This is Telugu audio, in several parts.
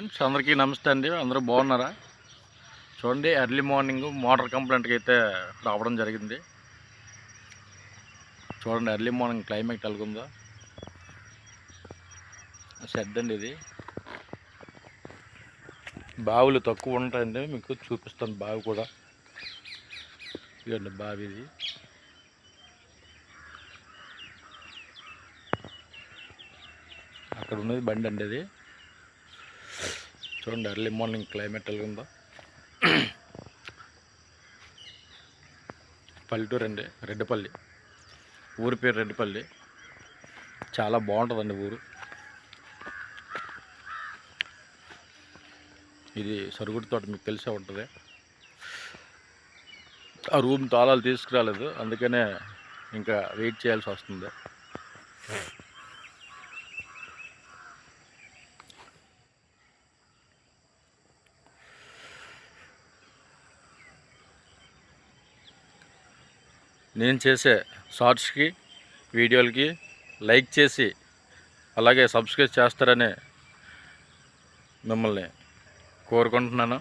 ఫ్రెండ్స్ అందరికీ నమస్తే అండి. అందరూ బాగున్నారా? చూడండి, ఎర్లీ మార్నింగ్ మోటార్ కంప్లైంట్కి అయితే రావడం జరిగింది. చూడండి, ఎర్లీ మార్నింగ్ క్లైమేట్ ఎలాగుందో. షెడ్ అండి ఇది. బావులు తక్కువ ఉంటాయండి, మీకు చూపిస్తాను. బావి కూడా ఇదండి బావి ఇది. అక్కడ ఉన్నది బండి అండి అది. చూడండి, ఎర్లీ మార్నింగ్ క్లైమేట్ ఎలాగుందో. పల్లెటూరు అండి, రెడ్డిపల్లి. ఊరి పేరు రెడ్డిపల్లి. చాలా బాగుంటుందండి ఊరు. ఇది సరుగుడు తోట, మీకు తెలిసే ఉంటుంది. ఆ రూమ్ తాళాలు తీసుకురాలేదు, అందుకనే ఇంకా వెయిట్ చేయాల్సి వస్తుంది. నేను చేసే షార్ట్స్కి వీడియోలకి లైక్ చేసి అలాగే సబ్స్క్రైబ్ చేస్తారని మిమ్మల్ని కోరుకుంటున్నాను.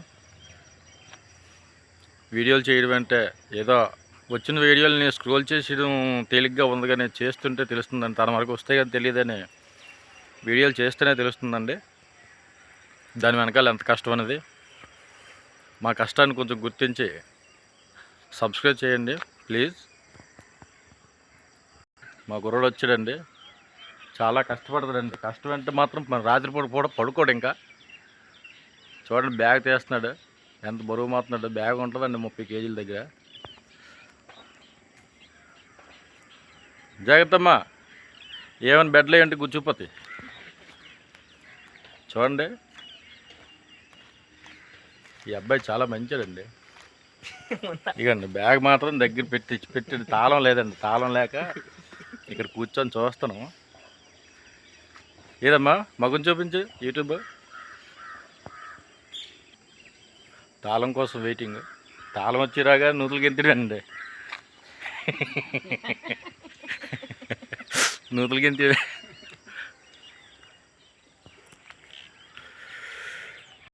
వీడియోలు చేయడం అంటే ఏదో వచ్చిన వీడియోలని స్క్రోల్ చేసడం తేలిగ్గా ఉంది, కానీ చేస్తుంటే తెలుస్తుందండి. తన వరకు వస్తే కానీ తెలియదని వీడియోలు చేస్తేనే తెలుస్తుందండి దాని వెనకాల ఎంత కష్టం అనేది. మా కష్టాన్ని కొంచెం గుర్తించి సబ్స్క్రైబ్ చేయండి ప్లీజ్. మా గుర్రోడు వచ్చాడండి, చాలా కష్టపడతాడండి. కష్టం అంటే మాత్రం మన రాత్రిపూట కూడా పడుకోడు. ఇంకా చూడండి, బ్యాగ్ తీస్తున్నాడు, ఎంత బరువు మాత్రన్నాడు. బ్యాగ్ ఉంటుందండి 30 కేజీల దగ్గర. జాగ్రత్తమ్మా, ఏమైనా బెడ్లో ఏంటి గుచ్చిపోతాయి. చూడండి, ఈ అబ్బాయి చాలా మంచిదండి. ఇకండి బ్యాగ్ మాత్రం దగ్గర పెట్టి తాళం లేదండి. తాళం లేక ఇక్కడ కూర్చొని చూస్తాను. ఏదమ్మా మగం చూపించు యూట్యూబ్. తాళం కోసం వెయిటింగ్. తాళం వచ్చిరాగా నూతులకి ఎంతిడండి. నూతులకి ఎంత